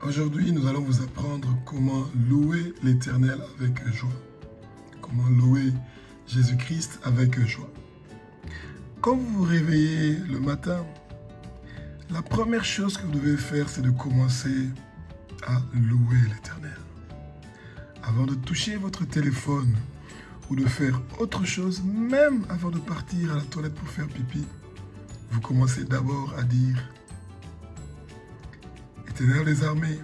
Aujourd'hui, nous allons vous apprendre comment louer l'Éternel avec joie. Comment louer Jésus-Christ avec joie. Quand vous vous réveillez le matin, la première chose que vous devez faire, c'est de commencer à louer l'Éternel. Avant de toucher votre téléphone ou de faire autre chose, même avant de partir à la toilette pour faire pipi, vous commencez d'abord à dire: Éternel des armées,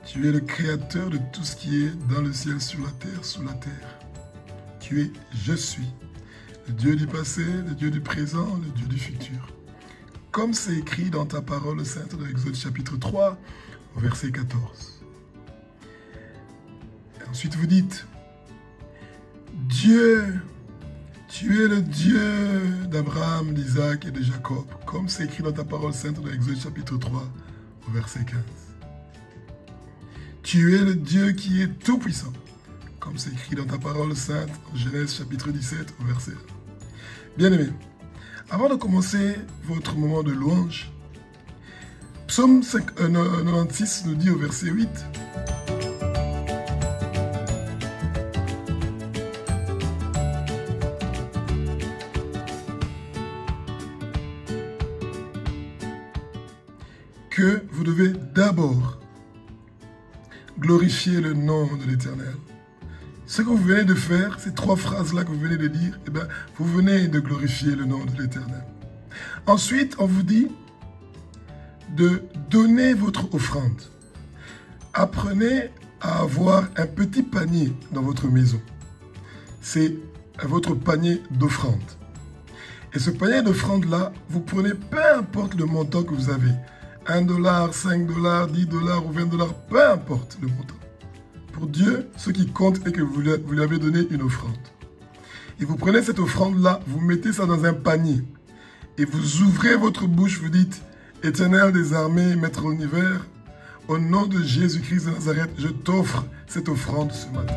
tu es le créateur de tout ce qui est dans le ciel, sur la terre, sous la terre. Tu es Je suis, le Dieu du passé, le Dieu du présent, le Dieu du futur. Comme c'est écrit dans ta parole sainte dans Exode chapitre 3, au verset 14. Et ensuite vous dites: Dieu, tu es le Dieu d'Abraham, d'Isaac et de Jacob, comme c'est écrit dans ta parole sainte dans Exode chapitre 3, au verset 15. Tu es le Dieu qui est tout-puissant, comme c'est écrit dans ta parole sainte en Genèse chapitre 17, au verset 1. Bien-aimés, avant de commencer votre moment de louange, Psaume 96 nous dit au verset 8: que vous devez d'abord glorifier le nom de l'Éternel. Ce que vous venez de faire, ces trois phrases-là que vous venez de dire, eh bien, vous venez de glorifier le nom de l'Éternel. Ensuite, on vous dit de donner votre offrande. Apprenez à avoir un petit panier dans votre maison. C'est votre panier d'offrande. Et ce panier d'offrande-là, vous prenez peu importe le montant que vous avez. 1 $, 5 $, 10 $ ou 20 $, peu importe le montant. Pour Dieu, ce qui compte est que vous lui avez donné une offrande. Et vous prenez cette offrande-là, vous mettez ça dans un panier. Et vous ouvrez votre bouche, vous dites: Éternel des armées, Maître de l'univers, au nom de Jésus-Christ de Nazareth, je t'offre cette offrande ce matin.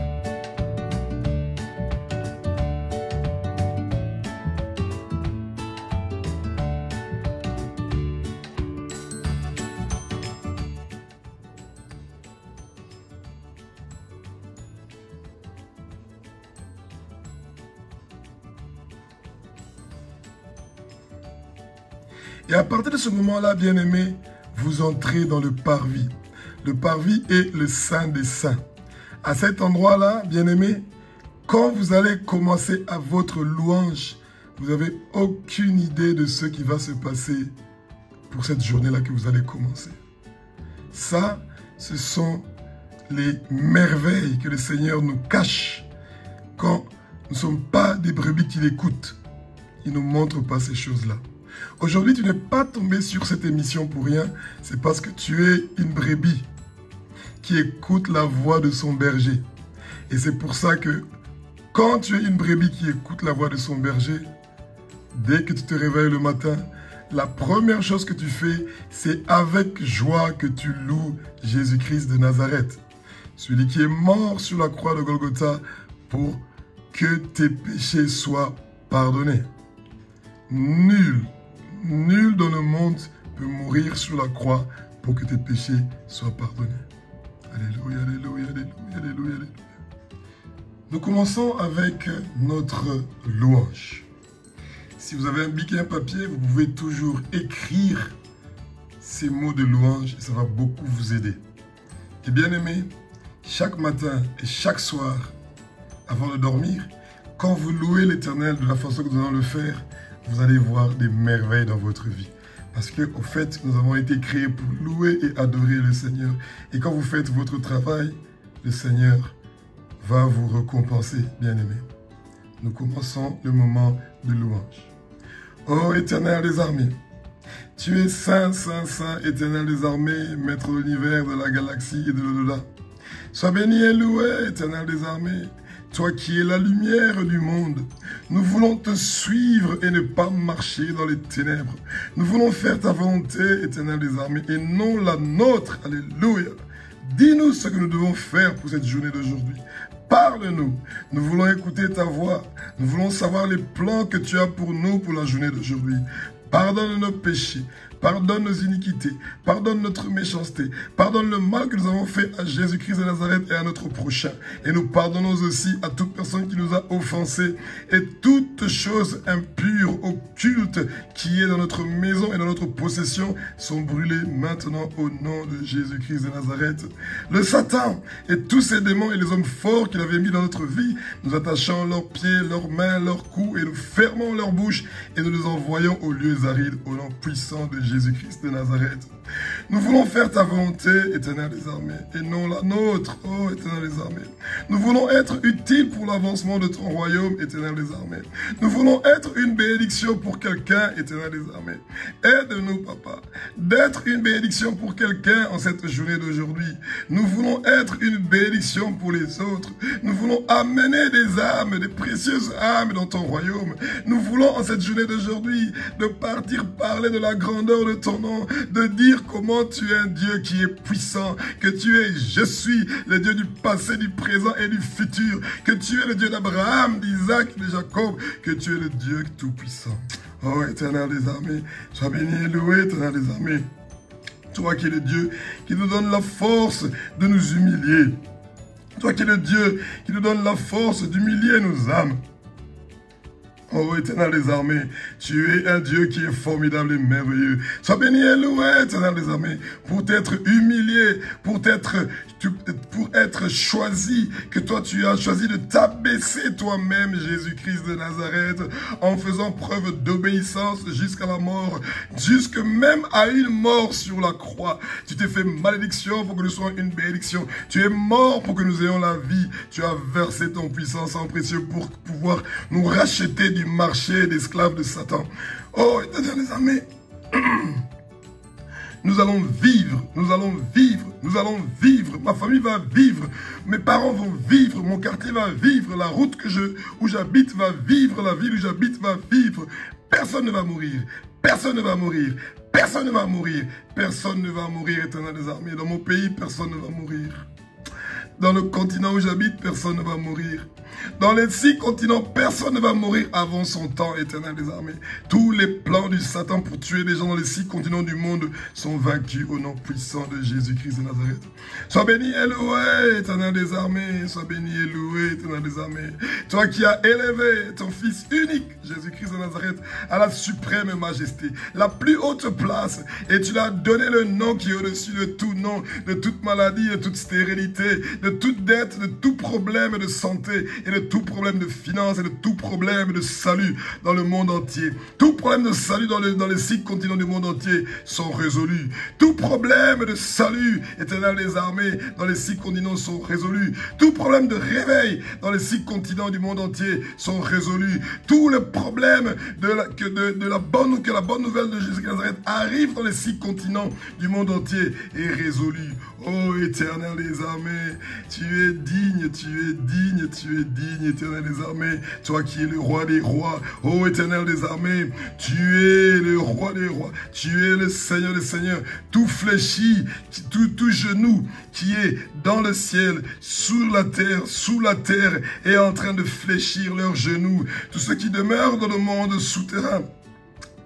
Et à partir de ce moment-là, bien-aimés, vous entrez dans le parvis. Le parvis est le Saint des Saints. À cet endroit-là, bien-aimés, quand vous allez commencer à votre louange, vous n'avez aucune idée de ce qui va se passer pour cette journée-là que vous allez commencer. Ça, ce sont les merveilles que le Seigneur nous cache quand nous ne sommes pas des brebis qui l'écoutent. Il ne nous montre pas ces choses-là. Aujourd'hui, tu n'es pas tombé sur cette émission pour rien. C'est parce que tu es une brebis qui écoute la voix de son berger. Et c'est pour ça que quand tu es une brebis qui écoute la voix de son berger, dès que tu te réveilles le matin, la première chose que tu fais, c'est avec joie que tu loues Jésus-Christ de Nazareth. Celui qui est mort sur la croix de Golgotha pour que tes péchés soient pardonnés. Nul dans le monde peut mourir sur la croix pour que tes péchés soient pardonnés. Alléluia, alléluia, alléluia, alléluia, alléluia. Nous commençons avec notre louange. Si vous avez un bic et un papier, vous pouvez toujours écrire ces mots de louange et ça va beaucoup vous aider. Et bien aimé, chaque matin et chaque soir, avant de dormir, quand vous louez l'Éternel de la façon que nous allons le faire, vous allez voir des merveilles dans votre vie. Parce qu'au fait, nous avons été créés pour louer et adorer le Seigneur. Et quand vous faites votre travail, le Seigneur va vous récompenser, bien-aimés. Nous commençons le moment de louange. Ô Éternel des armées, tu es saint, saint, saint, Éternel des armées, Maître de l'univers, de la galaxie et de l'au-delà. Sois béni et loué, Éternel des armées. Toi qui es la lumière du monde, nous voulons te suivre et ne pas marcher dans les ténèbres. Nous voulons faire ta volonté, Éternel des armées, et non la nôtre. Alléluia. Dis-nous ce que nous devons faire pour cette journée d'aujourd'hui. Parle-nous. Nous voulons écouter ta voix. Nous voulons savoir les plans que tu as pour nous pour la journée d'aujourd'hui. pardonne nos péchés, pardonne nos iniquités, pardonne notre méchanceté, pardonne le mal que nous avons fait à Jésus-Christ de Nazareth et à notre prochain. Et nous pardonnons aussi à toute personne qui nous a offensés et toute chose impure, occulte, qui est dans notre maison et dans notre possession, sont brûlées maintenant au nom de Jésus-Christ de Nazareth. Le Satan et tous ses démons et les hommes forts qu'il avait mis dans notre vie, nous attachons leurs pieds, leurs mains, leurs coups et nous fermons leur bouche et nous les envoyons aux lieux arides au nom puissant de Jésus-Christ de Nazareth. Nous voulons faire ta volonté, Éternel des armées, et non la nôtre, ô Éternel des armées. Nous voulons être utiles pour l'avancement de ton royaume, Éternel des armées. Nous voulons être une bénédiction pour quelqu'un, Éternel des armées. Aide-nous, Papa, d'être une bénédiction pour quelqu'un en cette journée d'aujourd'hui. Nous voulons être une bénédiction pour les autres. Nous voulons amener des âmes, des précieuses âmes dans ton royaume. Nous voulons en cette journée d'aujourd'hui de partir parler de la grandeur de ton nom, de dire comment tu es un Dieu qui est puissant, que tu es, je suis, le Dieu du passé, du présent et du futur, que tu es le Dieu d'Abraham, d'Isaac et de Jacob, que tu es le Dieu tout-puissant. Oh, Éternel des armées, sois béni et loué, Éternel des armées. Toi qui es le Dieu qui nous donne la force de nous humilier. Toi qui es le Dieu qui nous donne la force d'humilier nos âmes. Oh, Éternel des armées, tu es un Dieu qui est formidable et merveilleux. Sois béni et loué, Éternel des armées, pour t'être humilié, pour être choisi, que toi tu as choisi de t'abaisser toi-même, Jésus-Christ de Nazareth, en faisant preuve d'obéissance jusqu'à la mort, jusque même à une mort sur la croix. Tu t'es fait malédiction pour que nous soyons une bénédiction. Tu es mort pour que nous ayons la vie. Tu as versé ton puissant sang précieux pour pouvoir nous racheter du marché d'esclaves de Satan. Oh, Éternel des armées, nous allons vivre, nous allons vivre, nous allons vivre, ma famille va vivre, mes parents vont vivre, mon quartier va vivre, la route où j'habite va vivre, la ville où j'habite va vivre. Personne ne va mourir, personne ne va mourir, personne ne va mourir, personne ne va mourir, Éternel des armées. Dans mon pays, personne ne va mourir. Dans le continent où j'habite, personne ne va mourir. Dans les 6 continents, personne ne va mourir avant son temps, Éternel des armées. Tous les plans du Satan pour tuer les gens dans les 6 continents du monde sont vaincus au nom puissant de Jésus-Christ de Nazareth. Sois béni et loué, Éternel des armées. Sois béni et loué, Éternel des armées. Toi qui as élevé ton Fils unique, Jésus-Christ de Nazareth, à la suprême majesté, la plus haute place, et tu lui as donné le nom qui est au-dessus de tout nom, de toute maladie, de toute stérilité, de toute dette, de tout problème de santé, et de tout problème de finances et de tout problème de salut dans le monde entier. Tout problème de salut dans les 6 continents du monde entier sont résolus. Tout problème de salut, Éternel des armées, dans les 6 continents sont résolus. Tout problème de réveil dans les 6 continents du monde entier sont résolus. Tous les problèmes que la bonne nouvelle de Jésus de Nazareth arrive dans les 6 continents du monde entier est résolu. Oh, Éternel des armées, tu es digne, tu es digne, tu es digne, Éternel des armées, toi qui es le roi des rois. Oh, Éternel des armées, tu es le roi des rois, tu es le Seigneur des seigneurs, tout fléchi, tout genou qui est dans le ciel, sous la terre, est en train de fléchir leurs genoux. Tous ceux qui demeurent dans le monde souterrain,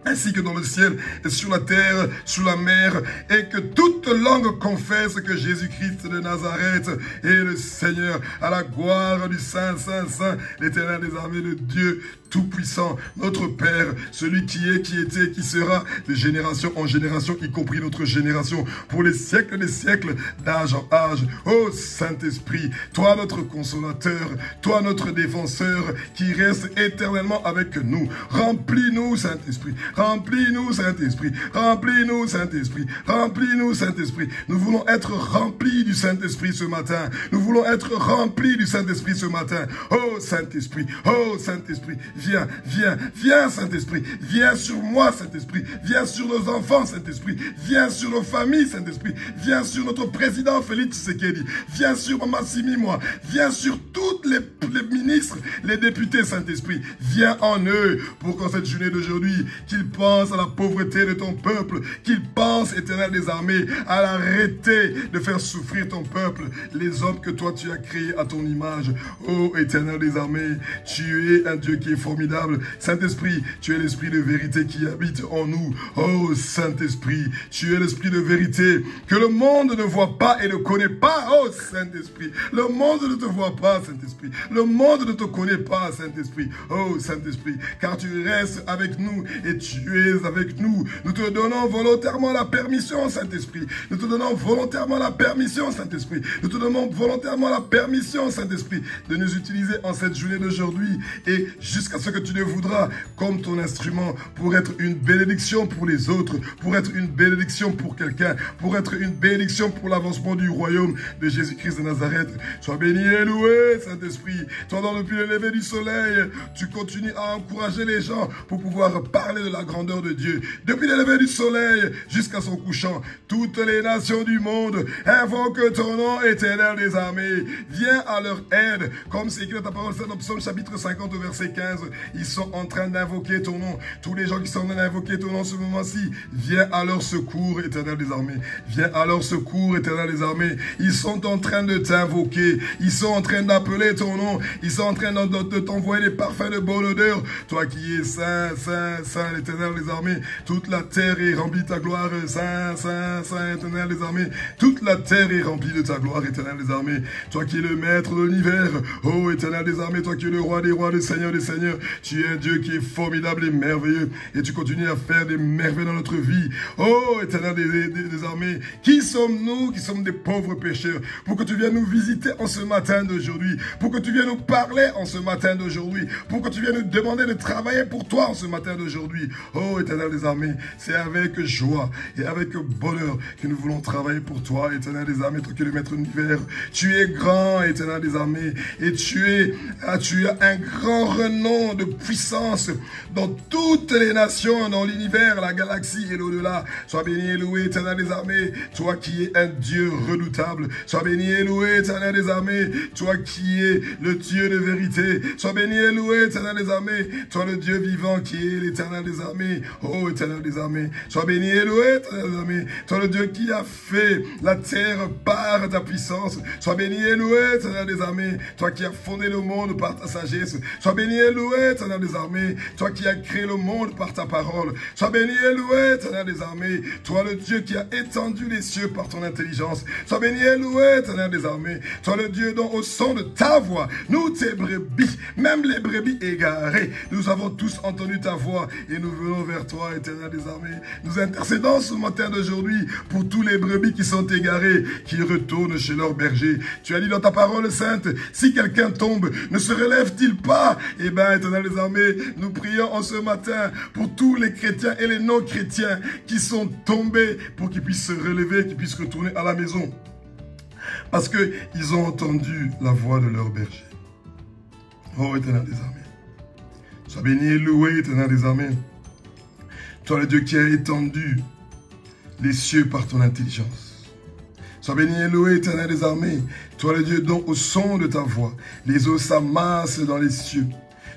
ainsi que dans le ciel et sur la terre, sous la mer, et que toute langue confesse que Jésus-Christ de Nazareth est le Seigneur, à la gloire du Saint, Saint, Saint, l'Éternel des armées, le Dieu tout-puissant, notre Père, celui qui est, qui était, qui sera, de génération en génération, y compris notre génération, pour les siècles des siècles, d'âge en âge. Ô Saint-Esprit, toi notre consolateur, toi notre défenseur, qui reste éternellement avec nous. Remplis-nous, Saint-Esprit. Remplis-nous, Saint-Esprit. Remplis-nous, Saint-Esprit. Remplis-nous, Saint-Esprit. Nous voulons être remplis du Saint-Esprit ce matin. Nous voulons être remplis du Saint-Esprit ce matin. Oh Saint-Esprit, oh Saint-Esprit, viens, viens, viens Saint-Esprit. Viens sur moi, Saint-Esprit. Viens sur nos enfants, Saint-Esprit. Viens sur nos familles, Saint-Esprit. Viens sur notre président Félix Tshisekedi. Viens sur Mama Simi, moi. Viens sur tous les ministres, les députés, Saint-Esprit. Viens en eux pour qu'en cette journée d'aujourd'hui, qu'ils pense à la pauvreté de ton peuple, qu'il pense, Éternel des armées, à l'arrêter de faire souffrir ton peuple, les hommes que toi tu as créés à ton image. Oh Éternel des armées, tu es un Dieu qui est formidable. Saint-Esprit, tu es l'esprit de vérité qui habite en nous. Oh Saint-Esprit, tu es l'esprit de vérité que le monde ne voit pas et ne connaît pas. Oh Saint-Esprit, le monde ne te voit pas, Saint-Esprit. Le monde ne te connaît pas, Saint-Esprit. Oh Saint-Esprit, car tu restes avec nous et tu es avec nous. Nous te donnons volontairement la permission, Saint-Esprit. Nous te donnons volontairement la permission, Saint-Esprit. Nous te donnons volontairement la permission, Saint-Esprit, de nous utiliser en cette journée d'aujourd'hui et jusqu'à ce que tu le voudras comme ton instrument pour être une bénédiction pour les autres, pour être une bénédiction pour quelqu'un, pour être une bénédiction pour l'avancement du royaume de Jésus-Christ de Nazareth. Sois béni et loué, Saint-Esprit. Toi, depuis le lever du soleil, tu continues à encourager les gens pour pouvoir parler de la grandeur de Dieu. Depuis le lever du soleil jusqu'à son couchant, toutes les nations du monde invoquent ton nom, Éternel des armées. Viens à leur aide, comme c'est écrit dans ta parole, c'est dans Psaume chapitre 50 au verset 15. Ils sont en train d'invoquer ton nom. Tous les gens qui sont en train d'invoquer ton nom ce moment-ci, viens à leur secours, Éternel des armées. Viens à leur secours, Éternel des armées. Ils sont en train de t'invoquer. Ils sont en train d'appeler ton nom. Ils sont en train de t'envoyer des parfums de bonne odeur. Toi qui es saint, saint, saint, l'Éternel des armées. Toute la terre est remplie de ta gloire. Saint, saint, saint, Éternel des armées. Toute la terre est remplie de ta gloire, Éternel des armées. Toi qui es le maître de l'univers. Oh, Éternel des armées. Toi qui es le roi des rois, le Seigneur des seigneurs. Tu es un Dieu qui est formidable et merveilleux. Et tu continues à faire des merveilles dans notre vie. Oh, Éternel des armées. Qui sommes-nous qui sommes des pauvres pécheurs? Pour que tu viennes nous visiter en ce matin d'aujourd'hui. Pour que tu viennes nous parler en ce matin d'aujourd'hui. Pour que tu viennes nous demander de travailler pour toi en ce matin d'aujourd'hui. Oh, Éternel des armées. C'est avec joie et avec bonheur que nous voulons travailler pour toi, Éternel des armées. Toi qui es le maître de l'univers. Tu es grand, Éternel des armées. Et tu as un grand renom de puissance dans toutes les nations, dans l'univers, la galaxie et l'au-delà. Sois béni et loué, Éternel des armées. Toi qui es un Dieu redoutable. Sois béni et loué, Éternel des armées. Toi qui es le Dieu de vérité. Sois béni et loué, Éternel des armées. Toi le Dieu vivant qui est l'Éternel des armées. Oh, Éternel des armées. Sois béni et loué, Éternel des armées. Toi le Dieu qui a fait la terre par ta puissance. Sois béni et loué, Éternel des armées. Toi qui as fondé le monde par ta sagesse. Sois béni et loué, Éternel des armées. Toi qui as créé le monde par ta parole. Sois béni et loué, Éternel des armées. Toi le Dieu qui a étendu les cieux par ton intelligence. Sois béni et loué, Éternel des armées. Toi le Dieu dont au son de ta voix, nous tes brebis, même les brebis égarées, nous avons tous entendu ta voix et nous venons vers toi, Éternel des armées. Nous intercédons ce matin d'aujourd'hui pour tous les brebis qui sont égarés, qui retournent chez leur berger. Tu as dit dans ta parole sainte, si quelqu'un tombe, ne se relève-t-il pas? Eh bien, Éternel des armées, nous prions en ce matin pour tous les chrétiens et les non-chrétiens qui sont tombés pour qu'ils puissent se relever, qu'ils puissent retourner à la maison. Parce qu'ils ont entendu la voix de leur berger. Oh, Éternel des armées. Sois béni et loué, Éternel des armées. Toi, le Dieu qui a étendu les cieux par ton intelligence. Sois béni et loué, Éternel des armées. Toi, le Dieu dont au son de ta voix, les eaux s'amassent dans les cieux.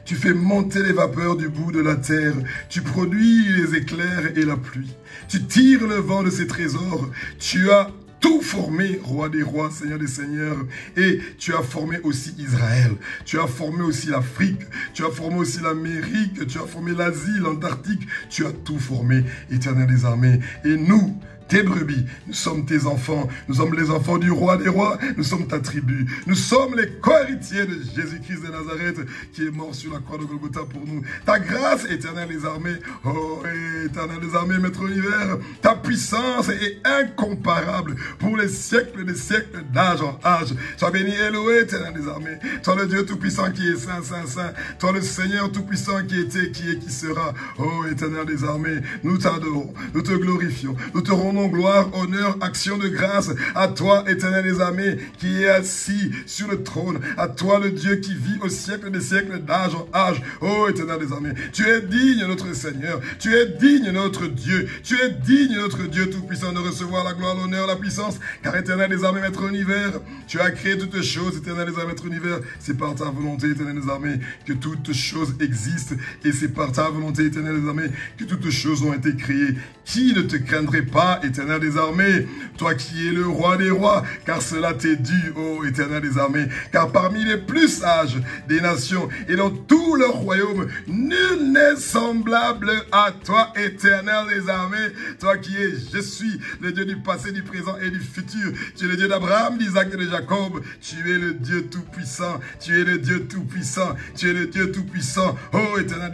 Tu fais monter les vapeurs du bout de la terre. Tu produis les éclairs et la pluie. Tu tires le vent de ses trésors. Tu as tout formé, roi des rois, seigneur des seigneurs. Et tu as formé aussi Israël. Tu as formé aussi l'Afrique. Tu as formé aussi l'Amérique. Tu as formé l'Asie, l'Antarctique. Tu as tout formé, Éternel des armées. Et nous, tes brebis, nous sommes tes enfants, nous sommes les enfants du roi des rois, nous sommes ta tribu, nous sommes les co-héritiers de Jésus-Christ de Nazareth qui est mort sur la croix de Golgotha pour nous. Ta grâce, Éternel des armées, oh Éternel des armées, maître de l'univers, ta puissance est incomparable pour les siècles des siècles, d'âge en âge. Sois béni et loué, Éternel des armées, toi le Dieu tout-puissant qui est saint, saint, saint, toi le Seigneur tout-puissant qui était, qui est, qui sera. Oh Éternel des armées, nous t'adorons, nous te glorifions, nous te rendons rendons gloire, honneur, action de grâce à toi, éternel des armées, qui est assis sur le trône, à toi le Dieu qui vit au siècle des siècles, d'âge en âge. Oh, éternel des armées, tu es digne, notre Seigneur, tu es digne, notre Dieu, tu es digne, notre Dieu tout-puissant, de recevoir la gloire, l'honneur, la puissance, car éternel des armées, maître univers, tu as créé toutes choses, éternel des armées, maître univers, c'est par ta volonté, éternel des armées, que toutes choses existent, et c'est par ta volonté, éternel des armées, que toutes choses ont été créées. Qui ne te craindrait pas, éternel des armées, toi qui es le roi des rois, car cela t'est dû, ô éternel des armées, car parmi les plus sages des nations et dans tout leur royaume, nul n'est semblable à toi, éternel des armées, toi qui es, je suis, le Dieu du passé, du présent et du futur, tu es le Dieu d'Abraham, d'Isaac et de Jacob, tu es le Dieu tout-puissant, tu es le Dieu tout-puissant, tu es le Dieu tout-puissant, ô éternel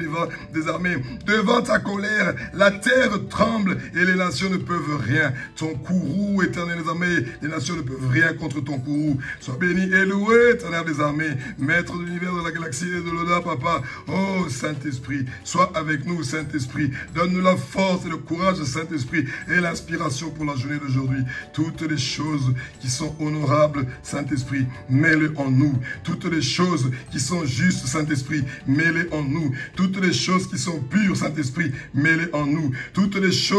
des armées, devant ta colère, la terre tremble et les nations ne peuvent rien. Ton courroux, éternel des armées, les nations ne peuvent rien contre ton courroux. Sois béni et loué, éternel des armées, maître de l'univers, de la galaxie et de l'au-delà, papa. Oh, Saint-Esprit, sois avec nous, Saint-Esprit. Donne-nous la force et le courage, Saint-Esprit, et l'inspiration pour la journée d'aujourd'hui. Toutes les choses qui sont honorables, Saint-Esprit, mets-les en nous. Toutes les choses qui sont justes, Saint-Esprit, mets-les en nous. Toutes les choses qui sont pures, Saint-Esprit, mets-les en nous. Toutes les choses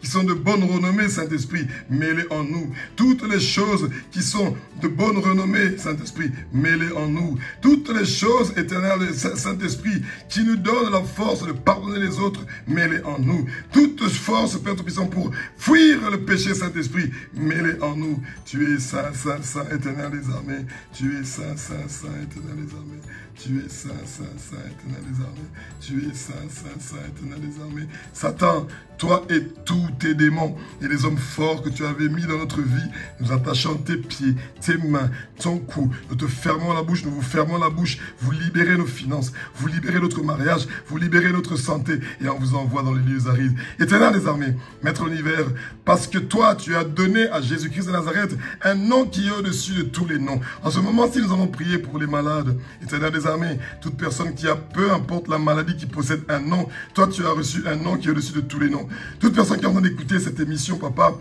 qui sont de bonne renommée, Saint-Esprit, mets-les en nous. Toutes les choses qui sont de bonne renommée, Saint-Esprit, mets-les en nous. Toutes les choses, éternel Saint-Esprit, qui nous donnent la force de pardonner les autres, mets-les en nous. Toute force, Père Tout-Puissant, pour fuir le péché, Saint-Esprit, mets-les en nous. Tu es saint, saint, saint, éternel des armées. Tu es saint, saint, saint, éternel des armées. Tu es saint, saint, saint, éternel des armées. Tu es saint, saint, saint, éternel des armées. Satan, toi et tous tes démons et les hommes forts que tu avais mis dans notre vie, nous attachons tes pieds, tes mains, ton cou, nous te fermons la bouche, nous vous fermons la bouche, vous libérez nos finances, vous libérez notre mariage, vous libérez notre santé et on vous envoie dans les lieux arides. Éternel des armées, Maître univers, parce que toi, tu as donné à Jésus-Christ de Nazareth un nom qui est au-dessus de tous les noms. En ce moment, si nous allons prier pour les malades, Éternel des armées, toute personne qui a, peu importe la maladie, qui possède un nom, toi, tu as reçu un nom qui est au-dessus de tous les noms. Toute personne qui est en train d'écouter cette émission, papa,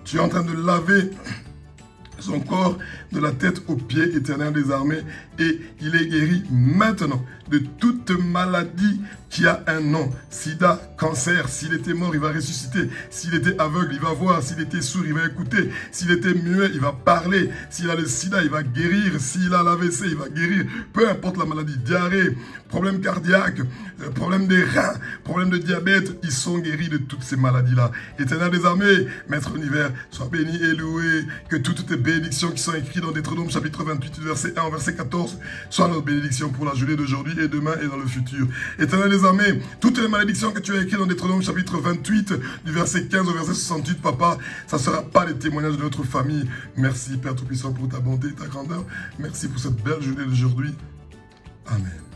tu es en train de laver son corps de la tête aux pieds, éternel des armées, et il est guéri maintenant de toute maladie qui a un nom. Sida, cancer, s'il était mort, il va ressusciter. S'il était aveugle, il va voir. S'il était sourd, il va écouter. S'il était muet, il va parler. S'il a le sida, il va guérir. S'il a l'AVC, il va guérir. Peu importe la maladie, diarrhée, problème cardiaque, problème des reins, problème de diabète, ils sont guéris de toutes ces maladies-là. Éternel des armées, Maître univers, sois béni et loué, que toutes tes bénédictions qui sont écrites dans Deutéronome chapitre 28, verset 1 au verset 14, soient nos bénédictions pour la journée d'aujourd'hui et demain et dans le futur. Éternel des armées, toutes les malédictions que tu as écrites dans Deutéronome chapitre 28, du verset 15 au verset 68, papa, ça ne sera pas les témoignages de notre famille. Merci Père Tout-Puissant pour ta bonté et ta grandeur. Merci pour cette belle journée d'aujourd'hui. Amen.